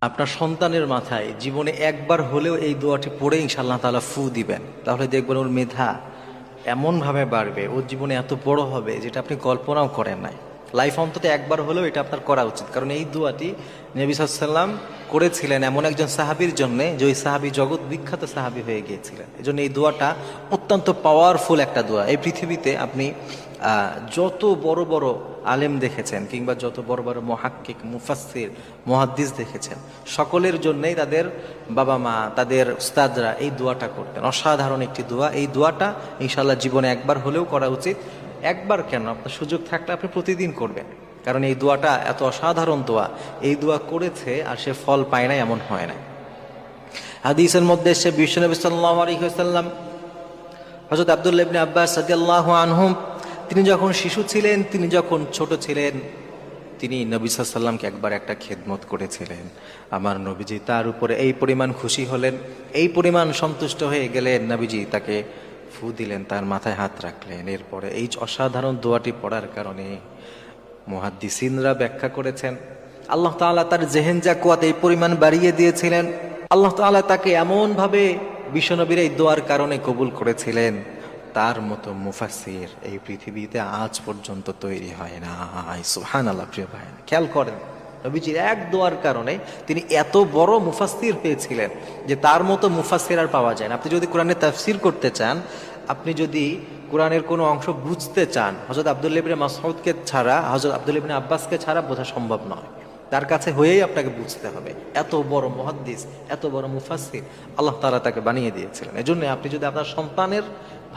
আপনার সন্তানের মাথায় জীবনে একবার হলেও এই দোয়াটি পড়ে ইনশাআল্লাহ তাআলা ফু দিবেন, তাহলে দেখবেন ওর মেধা এমনভাবে বাড়বে, ওর জীবনে এত বড় হবে যেটা আপনি কল্পনাও করেন নাই। লাইফ অন্তত একবার হলেও এটা আপনার করা উচিত, কারণ এই দোয়াটি নবী সাল্লাল্লাহু আলাইহি ওয়াসাল্লাম করেছিলেন এমন একজন সাহাবীর জন্য, যে ওই সাহাবী জগৎ বিখ্যাত সাহাবী হয়ে গিয়েছিলেন। এজন্য এই দোয়াটা অত্যন্ত পাওয়ারফুল একটা দোয়া। এই পৃথিবীতে আপনি যত বড় বড় আলেম দেখেছেন কিংবা যত বড় বড় মুহাক্কিক, মুফাসসির, মুহাদ্দিস দেখেছেন, সকলের জন্যই তাদের বাবা মা, তাদের উস্তাদরা এই দোয়াটা করতেন। অসাধারণ একটি দোয়া। এই দোয়াটা ইনশাআল্লাহ জীবনে একবার হলেও করা উচিত। একবার কেন, আপনার সুযোগ থাকলে আপনি প্রতিদিন করবেন, কারণ এই দোয়াটা এত অসাধারণ দোয়া। এই দোয়া করেছে আর সে ফল পায় না এমন হয় না। হাদিসের মধ্যে সে বিশ্বনবী সাল্লাল্লাহু আলাইহি ওয়াসাল্লাম, হযরত আব্দুল্লাহ ইবনে আব্বাস রাদিয়াল্লাহু আনহুম, তিনি যখন শিশু ছিলেন, তিনি যখন ছোট ছিলেন, তিনি নবী সাল্লাল্লাহু আলাইহি ওয়াসাল্লামকে একবার একটা খেদমত করেছিলেন। আমার নবীজি তার উপরে এই পরিমাণ খুশি হলেন, এই পরিমাণ সন্তুষ্ট হয়ে গেলেন, নবীজি তাকে ফু দিলেন, তার মাথায় হাত রাখলেন। এরপরে এই অসাধারণ দোয়াটি পড়ার কারণে মুহাদ্দিসিনরা ব্যাখ্যা করেছেন, আল্লাহ তাআলা তার জেহেন জাকুয়াত এই পরিমাণ বাড়িয়ে দিয়েছিলেন। আল্লাহ তাআলা তাকে এমনভাবে বিশ্বনবীর এই দোয়ার কারণে কবুল করেছিলেন, তার মতো মুফাসসির এই পৃথিবীতে আজ পর্যন্ত তৈরি হয় না। সুবহানাল্লাহ। প্রিয় ভাই, খেয়াল করেন, নবীজির এক দোয়ার কারণে তিনি এত বড় মুফাসসির পেয়েছিলেন যে তার মতো মুফাসসির আর পাওয়া যায় না। আপনি যদি কোরআনের তাফসীর করতে চান, আপনি যদি কোরআনের কোনো অংশ বুঝতে চান, হযরত আব্দুল্লাহ ইবনে মাসউদকে ছাড়া, হযরত আব্দুল্লাহ ইবনে আব্বাসকে ছাড়া বোঝা সম্ভব নয়। তার কাছে হয়েই আপনাকে বুঝতে হবে। এত বড় মুহাদ্দিস, এত বড় মুফাসসির আল্লাহ তাআলা তাকে বানিয়ে দিয়েছিলেন। এজন্য আপনি যদি আপনার সন্তানের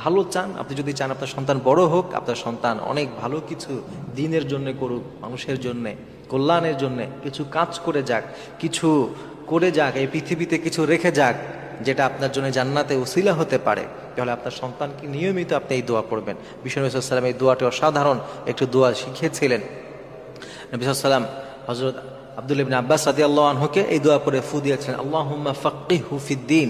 ভালো চান, আপনি যদি চান আপনার সন্তান বড় হোক, আপনার সন্তান অনেক ভালো কিছু দ্বীনের জন্য করুক, মানুষের জন্য, কল্যাণের জন্য কিছু কাজ করে যাক, কিছু করে যাক, এই পৃথিবীতে কিছু রেখে যাক যেটা আপনার জন্য জান্নাতে উসিলা হতে পারে, তাহলে আপনার সন্তানকে নিয়মিত আপনি এই দোয়া পড়বেন। বিষ্ণু নবী সাল্লাল্লাহু আলাইহি ওয়াসাল্লাম এই দোয়াটি অসাধারণ একটু দোয়া শিখিয়েছিলেন। নবী সাল্লাল্লাহু আলাইহি ওয়াসাল্লাম হযরত আব্দুল্লাহ ইবনে আব্বাস রাদিয়াল্লাহু আনহুকে এই দোয়া পড়ে ফু দিয়েছিলেন, আল্লাহুম্মা ফাক্কিহহু ফিদ্দীন,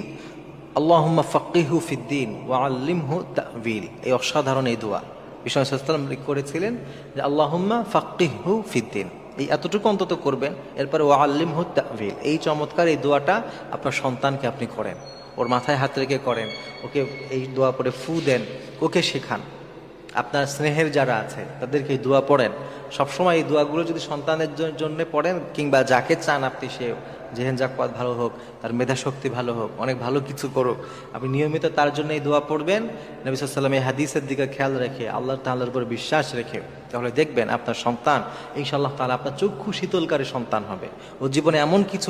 আল্লাহুম্মা ফাক্কিহহু ফিদ্দীন ওয়া আল্লিমহু তা'ওয়িল। এই অসাধারণ এই দোয়া বিষ্ণু নবী সাল্লাল্লাহু আলাইহি ওয়াসাল্লাম করেছিলেন যে আল্লাহুম্মা ফাক্কিহহু ফিদ্দীন, এই এতটুকু অন্তত করবেন। এরপরে ওয়া আল্লিমহু তা'ওয়িল, এই চমৎকার এই দোয়াটা আপনার সন্তানকে আপনি করেন, ওর মাথায় হাত রেখে করেন, ওকে এই দোয়া পড়ে ফু দেন, ওকে শেখান। আপনার স্নেহের যারা আছে তাদেরকে এই দোয়া পড়েন। সবসময় এই দোয়াগুলো যদি সন্তানের জন্য পড়েন, কিংবা যাকে চান আপনি সে জেহেন জাকুয়াত ভালো হোক, তার মেধাশক্তি ভালো হোক, অনেক ভালো কিছু করুক, আপনি নিয়মিত তার জন্য এই দোয়া পড়বেন। নবী সাল্লাল্লাহু আলাইহি ওয়াসাল্লাম এই হাদিসের দিকে খেয়াল রেখে, আল্লাহ তাআলার উপর বিশ্বাস রেখে, তাহলে দেখবেন আপনার সন্তান ইনশাআল্লাহ তাআলা আপনার চক্ষু শীতলকারী সন্তান হবে। ও জীবনে এমন কিছু